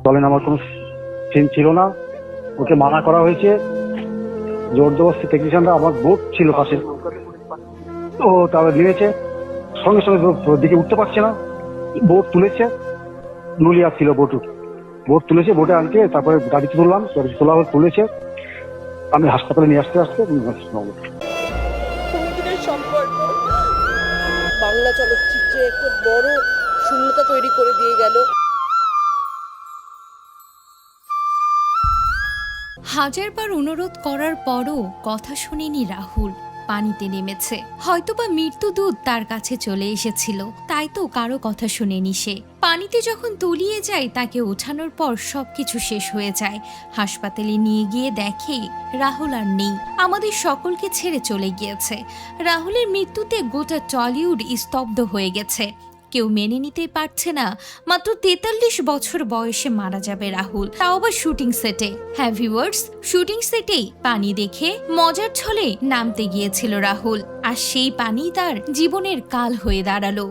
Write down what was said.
জলে নামার কোনো সিন ছিল না, ওকে মানা করা হয়েছে জোর জবরদস্তি। টেকনিশিয়ানরা, আমার বোট ছিল পাশে, তো তারপরে নেমেছে, সঙ্গে সঙ্গে দিকে উঠতে পারছে না, বোট তুলেছে, নুলিয়া ছিল বোট তুলেছে, বোটে আনতে তারপরে গাড়িতে তুললাম, তুলেছে, আমি হাসপাতালে নিয়ে আসতে কোনদিনের সম্পর্ক বাংলা চলচ্চিত্রে একটা বড় শূন্যতা তৈরি করে দিয়ে গেল। হাজারবার অনুরোধ করার পরও কথা শুনেনি রাহুল। পানিতে নেমেছে, হয়তোবা মৃত্যুদূত তার কাছে চলে এসেছিল, তাই তো কারো কথা শুনেনি সে। পানিতে যখন তলিয়ে যায় তাকে ওঠানোর পর সবকিছু শেষ হয়ে যায়। হাসপাতালে নিয়ে গিয়ে দেখে রাহুল আর নেই, আমাদের সকলকে ছেড়ে চলে গিয়েছে। রাহুলের মৃত্যুতে গোটা টলিউড স্তব্ধ হয়ে গেছে। কেউ মেনে নিতে পারছে না মাত্র 43 বছর বয়সে মারা যাবে রাহুল, তাও আবার শুটিং সেটে। হ্যাঁ ভিউয়ার্স, শুটিং সেটেই পানি দেখে মজার ছলে নামতে গিয়েছিল রাহুল, আর সেই পানি তার জীবনের কাল হয়ে দাঁড়ালো।